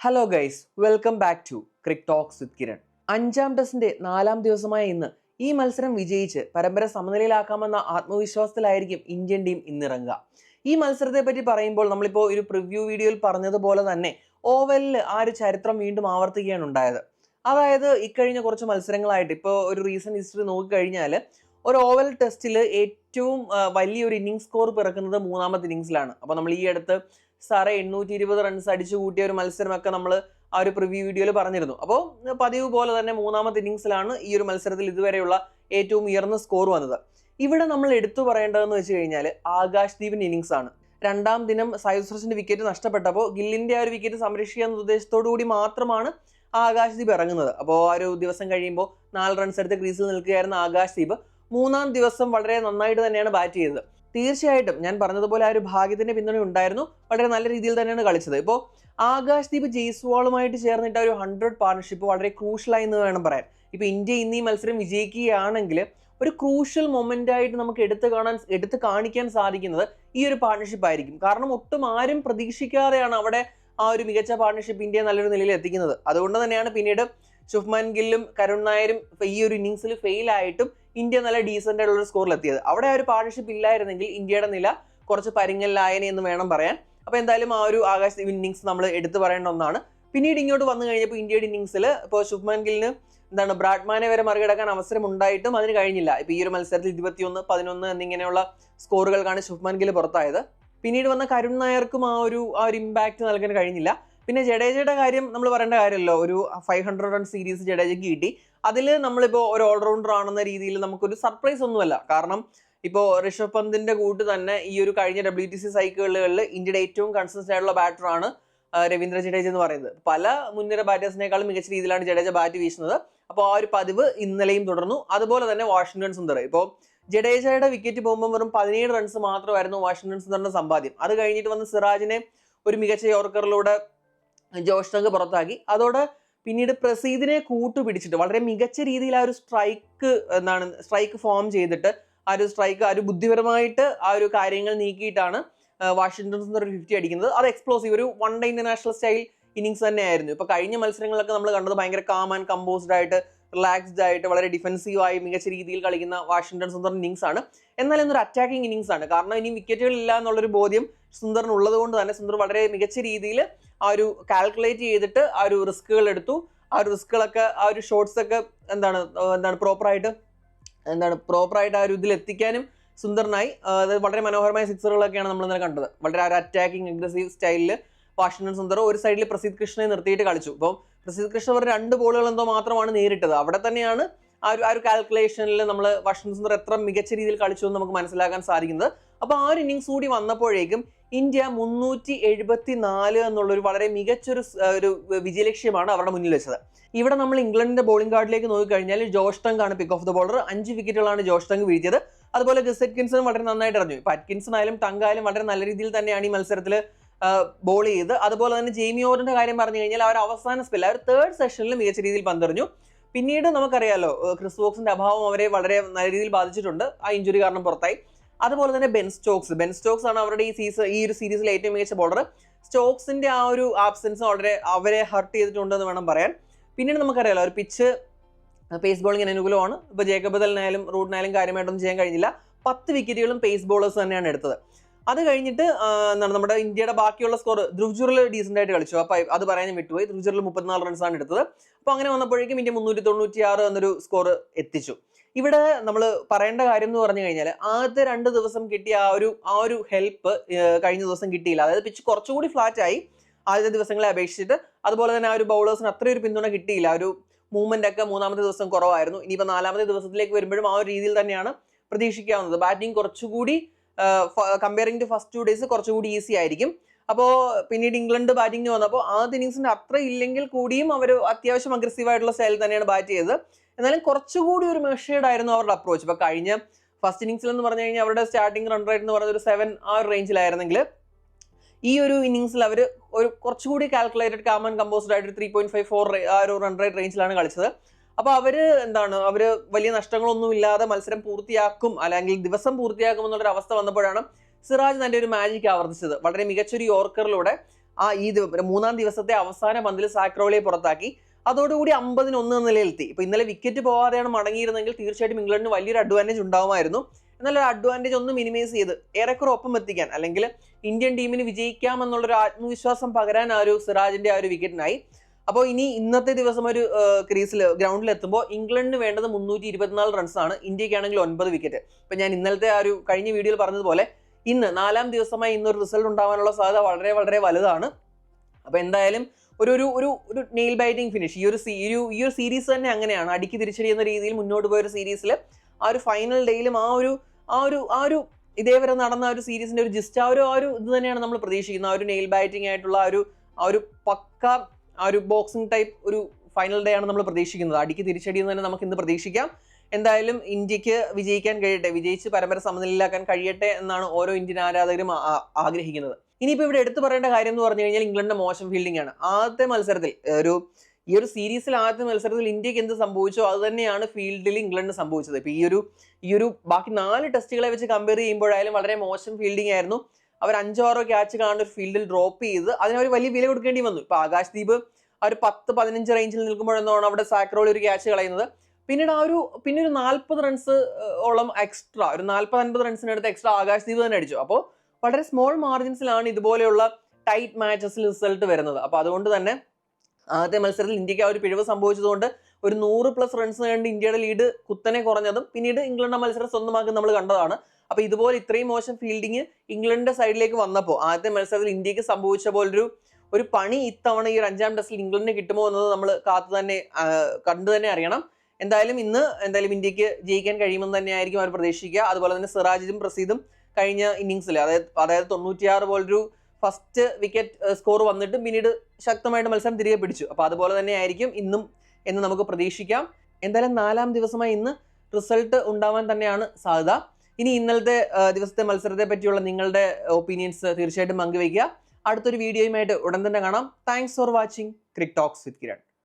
Hello guys, welcome back to crick talks with Kiran. അഞ്ചാം ടെസ്റ്റിന്റെ 4ാം ദിവസമായ ഇന്ന് ഈ മത്സരം വിജയിച്ച് പരമ്പര സമനിലയിലാക്കാമെന്ന ആത്മവിശ്വാസത്തിലായിരിക്കും ഇന്ത്യൻ ടീം ഇന്നിറങ്ങുക. ഈ മത്സരത്തെ പറ്റി പറയുമ്പോൾ നമ്മളിപ്പോൾ ഒരു പ്രിവ്യൂ വീഡിയോയിൽ പറഞ്ഞതുപോലെ തന്നെ ഓവലിൽ ആ ഒരു ചരിത്രം വീണ്ടും ആവർത്തിക്കുകയാണ് ഉണ്ടായത്. അതായത് ഇക്കഴിഞ്ഞ കുറച്ച് മത്സരങ്ങളായിട്ട് ഇപ്പോൾ ഒരു റീസെന്റ് ഹിസ്റ്ററി നോക്കിക്കഴിഞ്ഞാൽ ഒരു ഓവൽ ടെസ്റ്റിൽ ഏറ്റവും വലിയൊരു ഇന്നിംഗ്സ് സ്കോർ പിറക്കുന്നത് 3ാമത്തെ ഇന്നിംഗ്സിലാണ്. അപ്പോൾ നമ്മൾ ഈ അടുത്ത് സാറെ 820 റൺസ് അടിച്ചു കൂട്ടിയ ഒരു മത്സരമൊക്കെ നമ്മൾ ആ ഒരു പ്രിവ്യൂ വീഡിയോയിൽ പറഞ്ഞിരുന്നു. അപ്പോൾ പതിവ് പോലെ തന്നെ 3ാമത്തെ ഇന്നിംഗ്സിലാണ് ഈ ഒരു മത്സരത്തിൽ ഇതുവരെയുള്ള ഏറ്റവും ഉയർന്ന സ്കോർ വന്നത്. ഇവിടെ നമ്മൾ എടുത്തു പറയേണ്ടതെന്ന് വെച്ച് കഴിഞ്ഞാൽ ആകാശ്ദീപിന്റെ ഇന്നിംഗ്സ് ആണ്. 2ാം ദിനം സായു സർജന്റെ വിക്കറ്റ് നഷ്ടപ്പെട്ടപ്പോൾ ഗില്ലിന്റെ ആ ഒരു വിക്കറ്റ് സംരക്ഷിക്കുക എന്ന ഉദ്ദേശത്തോടു കൂടി മാത്രമാണ് ആകാശ്ദീപ് ഇറങ്ങുന്നത്. അപ്പോൾ ആ ഒരു ദിവസം കഴിയുമ്പോൾ 4 റൺസ് എടുത്ത് ക്രീസിൽ നിൽക്കുകയായിരുന്ന ആകാശ്ദീപ് 3ാം ദിവസം വളരെ നന്നായിട്ട് തന്നെയാണ് ബാറ്റ് ചെയ്തത്. തീർച്ചയായിട്ടും ഞാൻ പറഞ്ഞതുപോലെ ആ ഒരു ഭാഗ്യത്തിന്റെ പിന്തുണ ഉണ്ടായിരുന്നു. വളരെ നല്ല രീതിയിൽ തന്നെയാണ് കളിച്ചത്. ഇപ്പോൾ ആകാശ്ദീപ് ജയ്സ്വാളുമായിട്ട് ചേർന്നിട്ട് ഒരു 100 പാർട്ണർഷിപ്പ് വളരെ ക്രൂഷ്യലായി എന്ന് വേണം പറയാൻ. ഇപ്പോൾ ഇന്ത്യ ഇന്ന് ഈ മത്സരം വിജയിക്കുകയാണെങ്കിൽ ഒരു ക്രൂഷ്യൽ മൊമെന്റ് ആയിട്ട് നമുക്ക് എടുത്ത് കാണിക്കാൻ സാധിക്കുന്നത് ഈ ഒരു പാർട്ണർഷിപ്പ് ആയിരിക്കും. കാരണം ഒട്ടും ആരും പ്രതീക്ഷിക്കാതെയാണ് അവിടെ ആ ഒരു മികച്ച പാർട്ണർഷിപ്പ് ഇന്ത്യ നല്ലൊരു നിലയിൽ എത്തിക്കുന്നത്. അതുകൊണ്ട് തന്നെയാണ് പിന്നീട് ശുഭ്മാൻ ഗില്ലും കരുൺ നായരും ഈ ഒരു ഇന്നിംഗ്സിൽ ഫെയിൽ ആയിട്ടും ഇന്ത്യ നല്ല ഡീസന്റ് ആയിട്ടുള്ള ഒരു സ്കോറിൽ എത്തിയത്. അവിടെ ആ ഒരു പാർട്ണർഷിപ്പ് ഇല്ലായിരുന്നെങ്കിൽ ഇന്ത്യയുടെ നില കുറച്ച് പരിങ്ങലിലായനെ എന്ന് വേണം പറയാൻ. അപ്പോൾ എന്തായാലും ആ ഒരു ആകാശ് ഇന്നിംഗ്സ് നമ്മൾ എടുത്തു പറയേണ്ട ഒന്നാണ്. പിന്നീട് ഇങ്ങോട്ട് വന്നു കഴിഞ്ഞപ്പോൾ ഇന്ത്യയുടെ ഇന്നിംഗ്സിൽ ഇപ്പോൾ ശുഭ്മാൻ ഗില്ലിന് ബ്രാഡ്മാനെ വരെ മറികടക്കാൻ അവസരം ഉണ്ടായിട്ടും അതിന് കഴിഞ്ഞില്ല. ഇപ്പോൾ ഈ ഒരു മത്സരത്തിൽ 21, 11 എന്നിങ്ങനെയുള്ള സ്കോറുകൾക്കാണ് ശുഭ്മാൻ ഗിൽ പുറത്തായത്. പിന്നീട് വന്ന കരുൺ നായർക്കും ആ ഒരു ഇമ്പാക്ട് നൽകാൻ കഴിഞ്ഞില്ല. പിന്നെ ജഡേജയുടെ കാര്യം നമ്മൾ പറയേണ്ട കാര്യമല്ലോ. ഒരു 500 റൺ സീരീസ് ജഡേജയ്ക്ക് കിട്ടി. അതിൽ നമ്മളിപ്പോൾ ഒരു ഓൾറൗണ്ടർ ആണെന്ന രീതിയിൽ നമുക്കൊരു സർപ്രൈസ് ഒന്നുമല്ല. കാരണം ഇപ്പോൾ ഋഷഭ് പന്തിന്റെ കൂട്ട് തന്നെ ഈ ഒരു കഴിഞ്ഞ WTC സൈക്കിളുകളിൽ ഇന്ത്യയുടെ ഏറ്റവും കൺസിസ്റ്റന്റ് ആയിട്ടുള്ള ബാറ്ററാണ് രവീന്ദ്ര ജഡേജ എന്ന് പറയുന്നത്. പല മുൻനിര ബാറ്റേഴ്സിനേക്കാളും മികച്ച രീതിയിലാണ് ജഡേജ ബാറ്റ് വീശുന്നത്. അപ്പോൾ ആ ഒരു പതിവ് ഇന്നലെയും തുടർന്നു. അതുപോലെ തന്നെ വാഷിംഗ്ടൺ സുന്ദർ, ഇപ്പോൾ ജഡേജയുടെ വിക്കറ്റ് പോകുമ്പോൾ വെറും 17 റൺസ് മാത്രമായിരുന്നു വാഷിംഗ്ടൺ സുന്ദറിന്റെ സമ്പാദ്യം. അത് കഴിഞ്ഞിട്ട് വന്ന് സിറാജിനെ ഒരു മികച്ച യോർക്കറിലൂടെ ജോഷ് ടങ്ക് പുറത്താക്കി. അതോടെ പിന്നീട് പ്രസീദിനെ കൂട്ടുപിടിച്ചിട്ട് വളരെ മികച്ച രീതിയിൽ ആ ഒരു സ്ട്രൈക്ക് ഫോം ചെയ്തിട്ട് ആ ഒരു ബുദ്ധിപരമായിട്ട് ആ ഒരു കാര്യങ്ങൾ നീക്കിയിട്ടാണ് വാഷിംഗ്ടൺ സുന്ദർ ഒരു 50 അടിക്കുന്നത്. അത് എക്സ്പ്ലോസീവ് ഒരു one day international style innings തന്നെയായിരുന്നു. ഇപ്പൊ കഴിഞ്ഞ മത്സരങ്ങളിലൊക്കെ നമ്മൾ കണ്ടത് ഭയങ്കര കാം ആൻഡ് കമ്പോസ്ഡ് ആയിട്ട് റിലാക്സ്ഡ് ആയിട്ട് വളരെ ഡിഫെൻസീവായി മികച്ച രീതിയിൽ കളിക്കുന്ന വാഷിംഗ്ടൺ സുന്ദർ ഇന്നിംഗ്സ് ആണ്. എന്നാൽ ഇന്നൊരു അറ്റാക്കിംഗ് ഇന്നിംഗ്സ് ആണ്. കാരണം ഇനി വിക്കറ്റുകൾ ഇല്ല എന്നുള്ളൊരു ബോധ്യം സുന്ദറിന് ഉള്ളത് കൊണ്ട് തന്നെ സുന്ദർ വളരെ മികച്ച രീതിയിൽ ആ ഒരു കാൽക്കുലേറ്റ് ചെയ്തിട്ട് ആ ഒരു റിസ്കുകൾ എടുത്തു. ആ ഒരു റിസ്കുകളൊക്കെ ആ ഒരു ഷോട്ട്സ് ഒക്കെ പ്രോപ്പറായിട്ട് ആ ഒരു ഇതിൽ എത്തിക്കാനും സുന്ദറിനായി. വളരെ മനോഹരമായ സിക്സറുകളൊക്കെയാണ് നമ്മൾ ഇന്നലെ കണ്ടത്. വളരെ ഒരു അറ്റാക്കിംഗ് അഗ്രസീവ് സ്റ്റൈലിൽ വാഷിംഗ്ടൺ സുന്ദർ ഒരു സൈഡിൽ പ്രസിദ്ധ് കൃഷ്ണയെ നിർത്തിയിട്ട് കളിച്ചു. അപ്പോൾ പ്രസിദ്ധ് കൃഷ്ണ ഒരു 2 ബോളുകൾ എന്തോ മാത്രമാണ് നേരിട്ടത്. അവിടെ തന്നെയാണ് ആ ഒരു കാൽക്കുലേഷനിൽ നമ്മൾ വാഷിംഗ്ടൺ സുന്ദർ എത്ര മികച്ച രീതിയിൽ കളിച്ചു എന്ന് നമുക്ക് മനസ്സിലാക്കാൻ സാധിക്കുന്നത്. അപ്പോൾ ആ ഒരു ഇന്നിംഗ്സ് കൂടി വന്നപ്പോഴേക്കും ഇന്ത്യ 374 എന്നുള്ളൊരു വളരെ മികച്ചൊരു വിജയലക്ഷ്യമാണ് അവരുടെ മുന്നിൽ വെച്ചത്. ഇവിടെ നമ്മൾ ഇംഗ്ലണ്ടിന്റെ ബോളിംഗ് കാർഡിലേക്ക് നോക്കിക്കഴിഞ്ഞാൽ ജോഷ് ടങ്ക് ആണ് പിക്ക് ഓഫ് ദ ബോളർ. 5 വിക്കറ്റുകളാണ് ജോഷ് ടങ്ക് വീഴ്ത്തിയത്. അതുപോലെ ഗസ് അറ്റ്കിൻസൺ വളരെ നന്നായിട്ട് എറിഞ്ഞു. ഇപ്പൊ അറ്റ്കിൻസൺ ആയാലും ടങ്ക് ആയാലും വളരെ നല്ല രീതിയിൽ തന്നെയാണ് ഈ മത്സരത്തിൽ ബോൾ ചെയ്ത്. അതുപോലെ തന്നെ ജെയ്മി ഓവറിന്റെ കാര്യം പറഞ്ഞു കഴിഞ്ഞാൽ ആ ഒരു അവസാന സ്പെല്ല്, ആ ഒരു 3rd സെഷനിൽ മികച്ച രീതിയിൽ പന്തെറിഞ്ഞു. പിന്നീട് നമുക്കറിയാലോ ക്രിസ് വോക്സിന്റെ അഭാവം അവരെ വളരെ നല്ല രീതിയിൽ ബാധിച്ചിട്ടുണ്ട്. ആ ഇഞ്ചുറി കാരണം പുറത്തായി. അതുപോലെ തന്നെ ബെൻ സ്റ്റോക്സ് ആണ് അവരുടെ ഈ ഒരു സീരീസിലെ ഏറ്റവും മികച്ച ബോളർ. സ്റ്റോക്സിന്റെ ആ ഒരു ആബ്സെൻസ് വളരെ അവരെ ഹർട്ട് ചെയ്തിട്ടുണ്ടെന്ന് വേണം പറയാൻ. പിന്നീട് നമുക്കറിയാലോ ഒരു പിച്ച് പേസ് ബോളിങ്ങിന് അനുകൂലമാണ്. ഇപ്പോൾ ജേക്കബ് ബദലിനായാലും റൂട്ടിനായാലും കാര്യമായിട്ടൊന്നും ചെയ്യാൻ കഴിഞ്ഞില്ല. 10 വിക്കറ്റുകളും പേസ് ബോളേഴ്സ് തന്നെയാണ് എടുത്തത്. അത് കഴിഞ്ഞിട്ട് നമ്മുടെ ഇന്ത്യയുടെ ബാക്കിയുള്ള സ്കോർ ധ്രുവ് ജുറൽ ഡീസന്റ് ആയിട്ട് കളിച്ചു. അപ്പോൾ അത് പറയാൻ വിട്ടുപോയി. ധ്രുവ് ജുറൽ 34 റൺസാണ് എടുത്തത്. അപ്പോൾ അങ്ങനെ വന്നപ്പോഴേക്കും ഇന്ത്യ 396 എന്നൊരു സ്കോർ എത്തിച്ചു. ഇവിടെ നമ്മൾ പറയേണ്ട കാര്യം എന്ന് പറഞ്ഞു കഴിഞ്ഞാൽ ആദ്യത്തെ 2 ദിവസം കിട്ടിയ ആ ഒരു ഹെൽപ്പ് കഴിഞ്ഞ ദിവസം കിട്ടിയില്ല. അതായത് പിച്ച് കുറച്ചുകൂടി ഫ്ലാറ്റ് ആയി ആദ്യത്തെ ദിവസങ്ങളെ അപേക്ഷിച്ചിട്ട്. അതുപോലെ തന്നെ ആ ഒരു ബൗളേഴ്സിന് അത്രയൊരു പിന്തുണ കിട്ടിയില്ല. ഒരു മൂവ്മെന്റ് ഒക്കെ 3ാമത്തെ ദിവസം കുറവായിരുന്നു. ഇനിയിപ്പോൾ 4ാമത്തെ ദിവസത്തിലേക്ക് വരുമ്പോഴും ആ ഒരു രീതിയിൽ തന്നെയാണ് പ്രതീക്ഷിക്കാവുന്നത്. ബാറ്റിംഗ് കുറച്ചുകൂടി കമ്പയറിംഗ് ടു ഫസ്റ്റ് 2 ഡേയ്സ് കുറച്ചുകൂടി ഈസി ആയിരിക്കും. അപ്പോൾ പിന്നീട് ഇംഗ്ലണ്ട് ബാറ്റിംഗിന് വന്നപ്പോൾ ആദ്യ ഇന്നിംഗ്സിന്റെ അത്ര ഇല്ലെങ്കിൽ കൂടിയും അവർ അത്യാവശ്യം അഗ്രസീവ് ആയിട്ടുള്ള സ്റ്റൈൽ തന്നെയാണ് ബാറ്റ് ചെയ്തത്. എന്നാലും കുറച്ചുകൂടി ഒരു മെഷേർഡ് ആയിരുന്നു അവരുടെ അപ്രോച്ച്. ഇപ്പോൾ കഴിഞ്ഞ ഫസ്റ്റ് ഇന്നിംഗ്സിൽ എന്ന് പറഞ്ഞു കഴിഞ്ഞാൽ അവരുടെ സ്റ്റാർട്ടിംഗ് റൺ റേറ്റ് എന്ന് പറയുന്നത് ഒരു 7 ആ റേഞ്ചിലായിരുന്നെങ്കിൽ ഈ ഒരു ഇന്നിംഗ്സിൽ അവർ ഒരു കുറച്ചുകൂടി കാൽക്കുലേറ്റഡ് കാം ആൻഡ് കമ്പോസ്ഡ് ആയിട്ട് 3.54 ആ ഒരു റൺ റേറ്റ് റേഞ്ചിലാണ് കളിച്ചത്. അപ്പോൾ അവര് വലിയ നഷ്ടങ്ങളൊന്നും ഇല്ലാതെ മത്സരം പൂർത്തിയാക്കും അല്ലെങ്കിൽ ദിവസം പൂർത്തിയാക്കും എന്നുള്ളൊരു അവസ്ഥ വന്നപ്പോഴാണ് സിറാജ് തന്റെ ഒരു മാജിക് ആവർത്തിച്ചത്. വളരെ മികച്ചൊരു യോർക്കറിലൂടെ മൂന്നാം ദിവസത്തെ അവസാന പന്തിൽ സാക്രോളിയെ പുറത്താക്കി. അതോടുകൂടി 50-1 എന്ന നിലയിലെത്തി. ഇപ്പൊ ഇന്നലെ വിക്കറ്റ് പോവാതെയാണ് മടങ്ങിയിരുന്നെങ്കിൽ തീർച്ചയായിട്ടും ഇംഗ്ലണ്ടിന് വലിയൊരു അഡ്വാൻറ്റേജ് ഉണ്ടാവുമായിരുന്നു. എന്നാൽ ഒരു അഡ്വാൻറ്റേജ് ഒന്ന് മിനിമൈസ് ചെയ്ത് ഏറെക്കുറെ ഒപ്പം എത്തിക്കാൻ, അല്ലെങ്കിൽ ഇന്ത്യൻ ടീമിന് വിജയിക്കാമെന്നുള്ളൊരു ആത്മവിശ്വാസം പകരാൻ ആ ഒരു സിറാജിന്റെ ആ ഒരു വിക്കറ്റിനായി. അപ്പോൾ ഇന്നത്തെ ദിവസം ഒരു ഗ്രൗണ്ടിൽ എത്തുമ്പോൾ ഇംഗ്ലണ്ടിന് വേണ്ടത് 324 റൺസാണ്, ഇന്ത്യക്കാണെങ്കിൽ 9 വിക്കറ്റ്. ഇപ്പൊ ഞാൻ ഇന്നലത്തെ ആ ഒരു കഴിഞ്ഞ വീഡിയോയിൽ പറഞ്ഞതുപോലെ ഇന്ന് 4-ാം ദിവസമായി ഇന്നൊരു റിസൾട്ട് ഉണ്ടാവാനുള്ള സാധ്യത വളരെ വളരെ വലുതാണ്. അപ്പൊ എന്തായാലും ഒരു നെയിൽ ബൈറ്റിംഗ് ഫിനിഷ് ഈ ഒരു സീരീസ് തന്നെ അങ്ങനെയാണ്. അടിക്ക് തിരിച്ചടി എന്ന രീതിയിൽ മുന്നോട്ട് പോയ ഒരു സീരീസിൽ ആ ഒരു ഫൈനൽ ഡേയിലും ആ ഒരു ഇതേവരെ നടന്ന ഒരു സീരീസിന്റെ ഒരു ജിസ്റ്റ് ആ ഒരു ഇത് തന്നെയാണ് നമ്മൾ പ്രതീക്ഷിക്കുന്നത്. ആ ഒരു നെയിൽ ബൈറ്റിംഗ് ആയിട്ടുള്ള ആ ഒരു പക്ക ആ ഒരു ബോക്സിംഗ് ടൈപ്പ് ഒരു ഫൈനൽ ഡേ ആണ് നമ്മൾ പ്രതീക്ഷിക്കുന്നത്. അടിക്ക് തിരിച്ചടി എന്ന് തന്നെ നമുക്ക് ഇന്ന് പ്രതീക്ഷിക്കാം. എന്തായാലും ഇന്ത്യക്ക് വിജയിക്കാൻ കഴിയട്ടെ, വിജയിച്ച് പരമ്പര സമനിലയിലാക്കാൻ കഴിയട്ടെ എന്നാണ് ഓരോ ഇന്ത്യൻ ആരാധകരും ആഗ്രഹിക്കുന്നത്. ഇനിയിപ്പോൾ ഇവിടെ എടുത്തു പറയേണ്ട കാര്യം എന്ന് പറഞ്ഞു കഴിഞ്ഞാൽ ഇംഗ്ലണ്ടിന്റെ മോശം ഫീൽഡിംഗ് ആണ്. ആദ്യത്തെ മത്സരത്തിൽ ഈ ഒരു സീരീസിൽ ആദ്യത്തെ മത്സരത്തിൽ ഇന്ത്യക്ക് എന്ത് സംഭവിച്ചോ അത് തന്നെയാണ് ഫീൽഡിൽ ഇംഗ്ലണ്ടിന് സംഭവിച്ചത്. ഇപ്പൊ ഈ ഒരു ബാക്കി 4 ടെസ്റ്റുകളെ വെച്ച് കമ്പയർ ചെയ്യുമ്പോഴായാലും വളരെ മോശം ഫീൽഡിംഗ് ആയിരുന്നു. അവർ 5-6 ക്യാച്ച് കാണുന്ന ഒരു ഫീൽഡിൽ ഡ്രോപ്പ് ചെയ്ത് അതിനവർ വലിയ വില കൊടുക്കേണ്ടി വന്നു. ഇപ്പൊ ആകാശ്ദീപ് ആ ഒരു 10-15 റേഞ്ചിൽ നിൽക്കുമ്പോഴെന്നാണ് അവിടെ സാക്രോളി ഒരു ക്യാച്ച് കളയുന്നത്. പിന്നീട് പിന്നെ ഒരു 40 റൺസ് ഓളം എക്സ്ട്രാ, ഒരു 40-50 റൺസിനടുത്ത് എക്സ്ട്രാ ആകാശ്ദീപ് തന്നെ അടിച്ചു. അപ്പോൾ വളരെ സ്മോൾ മാർജിൻസിലാണ് ഇതുപോലെയുള്ള ടൈറ്റ് മാച്ചസിൽ റിസൾട്ട് വരുന്നത്. അപ്പൊ അതുകൊണ്ട് തന്നെ ആദ്യത്തെ മത്സരത്തിൽ ഇന്ത്യക്ക് ആ ഒരു പിഴവ് സംഭവിച്ചതുകൊണ്ട് ഒരു 100+ റൺസ് കണ്ട് ഇന്ത്യയുടെ ലീഡ് കുത്തനെ കുറഞ്ഞതും പിന്നീട് ഇംഗ്ലണ്ട് മത്സരം സ്വന്തമാക്കി നമ്മൾ കണ്ടതാണ്. അപ്പൊ ഇതുപോലെ ഇത്രയും മോശം ഫീൽഡിങ് ഇംഗ്ലണ്ടിന്റെ സൈഡിലേക്ക് വന്നപ്പോൾ ആദ്യത്തെ മത്സരത്തിൽ ഇന്ത്യക്ക് സംഭവിച്ച പോലൊരു പണി ഇത്തവണ ഈ ഒരു 5-ാം ടെസ്റ്റിൽ ഇംഗ്ലണ്ടിന് കിട്ടുമോ എന്നത് നമ്മൾ കണ്ടു തന്നെ അറിയണം. എന്തായാലും ഇന്ത്യക്ക് ജയിക്കാൻ കഴിയുമെന്ന് തന്നെയായിരിക്കും അവർ പ്രതീക്ഷിക്കുക. അതുപോലെ തന്നെ സിറാജും പ്രസീദും കഴിഞ്ഞ ഇന്നിങ്സിൽ അതായത് 96 പോലൊരു ഫസ്റ്റ് വിക്കറ്റ് സ്കോർ വന്നിട്ട് പിന്നീട് ശക്തമായിട്ട് മത്സരം തിരികെ പിടിച്ചു. അപ്പൊ അതുപോലെ തന്നെ ആയിരിക്കും ഇന്നും എന്ന് നമുക്ക് പ്രതീക്ഷിക്കാം. എന്തായാലും 4-ാം ദിവസമായി ഇന്ന് റിസൾട്ട് ഉണ്ടാവാൻ തന്നെയാണ് സാധ്യത. ഇനി ഇന്നലത്തെ ദിവസത്തെ മത്സരത്തെ പറ്റിയുള്ള നിങ്ങളുടെ ഒപ്പീനിയൻസ് തീർച്ചയായിട്ടും പങ്കുവയ്ക്കുക. അടുത്തൊരു വീഡിയോയുമായിട്ട് ഉടൻ തന്നെ കാണാം. Thanks for watching crick talks with Kiran.